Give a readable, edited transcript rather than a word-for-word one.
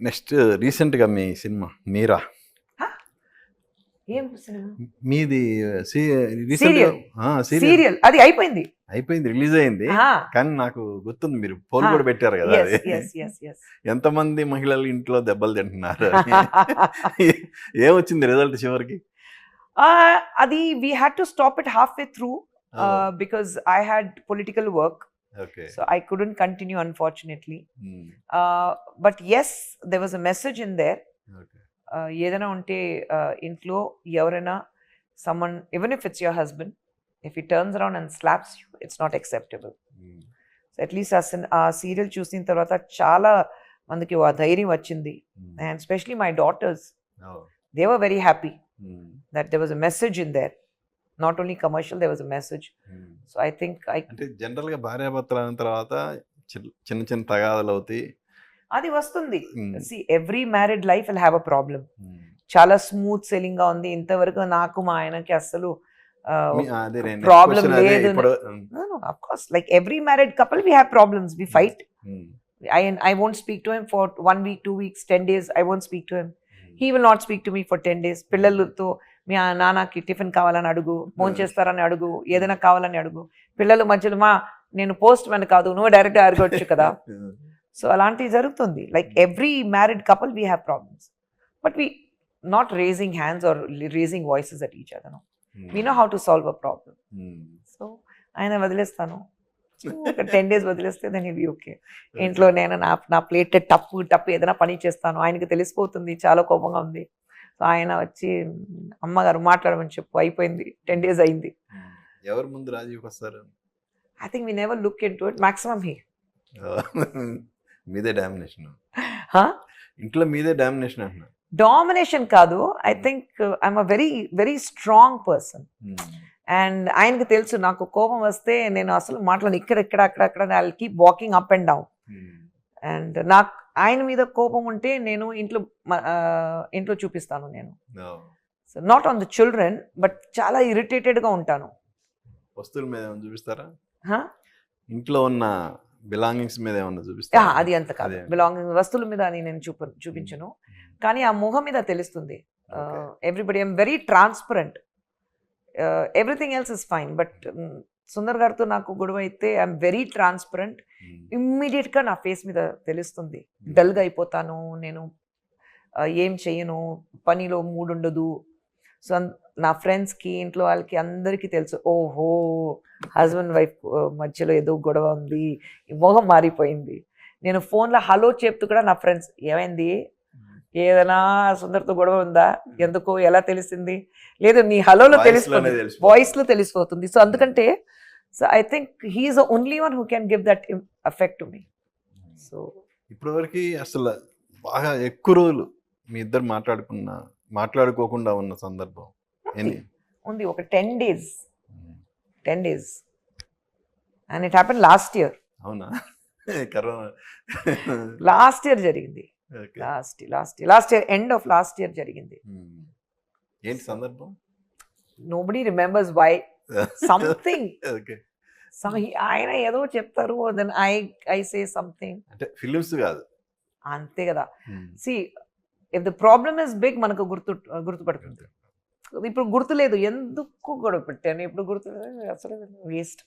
Next రీసెంట్గా మీ cinema మీరా ఏం cinema? మీది సీరియల్ సీరియల్ అది అయిపోయింది. అయిపోయింది, రిలీజ్ అయింది. కానీ నాకు గుర్తుంది మీరు పోల్ కూడా పెట్టారు కదా. అది ఎంతమంది మహిళలు ఇంట్లో దెబ్బలు తింటున్నారు ఏమొచ్చింది రిజల్ట్ చివరికి? అది we had to stop it half way through because I had political work. Okay. So I couldn't continue, unfortunately. But yes, there was a message in there. Okay. ఏదైనా ఉంటే ఇంట్లో ఎవరైనా someone, even if it's your husband, if he turns around and slaps you, it's not acceptable. So at least ఆ serial చూసిన తర్వాత చాలా మందికి ఆ ధైర్యం వచ్చింది. And especially my daughters, they were very happy that there was a message in there. Not only commercial, there was a message. So I think అంటే general గా భార్యాభర్తలు అయిన తర్వాత చిన్న చిన్న తగాదాలు అవుతాయి, అది వస్తుంది. See, every married life will have a problem. చాలా స్మూత్ సెల్లింగ్ గా ఉంది ఇంతవరకు. నాకు మా ఆయనకి అసలు ప్రాబ్లం లేదు. Of course, like every married couple, we have problems, we fight. I won't speak to him for 1 week, 2 weeks, 10 days. I won't speak to him. He will not speak to me for 10 days. పిల్లలతో మీ నాన్నకి tiffin కావాలని అడుగు, phone చేస్తారని అడుగు, ఏదైనా కావాలని అడుగు. పిల్లలు మధ్యలో నేను పోస్ట్ మ్యాన్ కాదు, నువ్వు డైరెక్ట్ అడగొచ్చు కదా. సో అలాంటివి జరుగుతుంది. Like every married couple we have problems, but we not raising hands or raising voices at each other. We know how to solve a problem. So ఆయన వదిలేస్తాను, ఒక 10 days వదిలేస్తే దాన్ని ఇవి ఓకే. ఇంట్లో నేను నా ప్లేట్ టప్పు ఏదైనా పని చేస్తాను, ఆయనకి తెలిసిపోతుంది చాలా కోపంగా ఉంది. సో ఆయన వచ్చి అమ్మగారు మాట్లాడమని చెప్పు, అయిపోయింది. 10 days అయింది. ఎవరు ముందు రాజీకి వస్తారు? I think we never look into it. Maximum he. మీదే డామినేషన్ ఇంట్లో, మీదే డామినేషన్ అంటున్నా. డామినేషన్ కాదు, I think I'm a very very strong person. And ఆయనకి తెలుసు నాకు కోపం వస్తే నేను అసలు మాట్లాడను. ఇక్కడ అక్కడ I will keep walking up and down. And నాకు ఆయన మీద కోపం ఉంటే నేను ఇంట్లో చూపిస్తాను. నేను so not on the children, but చాలా ఇరిటేటెడ్గా ఉంటాను. వస్తువుల మీద చూపిస్తారా? ఇంట్లో ఉన్న బిలాంగింగ్స్ మీద ఏమన్నా చూపిస్తా? అది అంత కాదు, బిలాంగింగ్ వస్తువుల మీద అని నేను చూపించను. కానీ ఆ ముఖం మీద తెలుస్తుంది. Everybody, I'm very transparent. Everything else is fine, but Sundar గారితో నాకు గొడవ అయితే ఐఎమ్ వెరీ ట్రాన్స్పరెంట్. ఇమ్మీడియట్గా నా ఫేస్ మీద తెలుస్తుంది. డల్గా అయిపోతాను నేను, ఏం చెయ్యను, పనిలో మూడ్ ఉండదు. సో నా ఫ్రెండ్స్కి, ఇంట్లో వాళ్ళకి అందరికీ తెలుసు, ఓహో హస్బెండ్ వైఫ్ మధ్యలో ఏదో గొడవ ఉంది, మొహం మారిపోయింది. నేను ఫోన్లో హలో చెప్తూ కూడా నా ఫ్రెండ్స్, ఏమైంది, ఏదైనా సుందర్తో గొడవ ఉందా, ఎందుకు, ఎలా తెలిసింది, లేదు నీ హలోలో తెలిసిపోతుంది, వాయిస్లో తెలిసిపోతుంది. సో అందుకంటే so I think he's the only one who can give that effect to me. So ఇప్పటివరకు అసలు బాగా ఎక్కువ రోజులు మీ ఇద్దరు మాట్లాడుకోకుండా ఉన్న సందర్భం ఉంది, ఒక 10 days. And it happen last year. అవునా? కరోనా లాస్ట్ ఇయర్ జరిగింది. Last year, end of last year జరిగింది. ఏంటి సందర్భం? Nobody remembers why. సంథింగ్ ఆయన ఏదో చెప్తారు, దెన్ ఐ సే సంథింగ్. అంటే ఫిలిమ్స్ కాదు, అంతే కదా. See if the problem is big, మనకు గుర్తుపడుతుంది. ఇప్పుడు గుర్తులేదు, ఎందుకు గొడవ పెట్టాను, ఇప్పుడు గుర్తు అసలు వేస్ట్.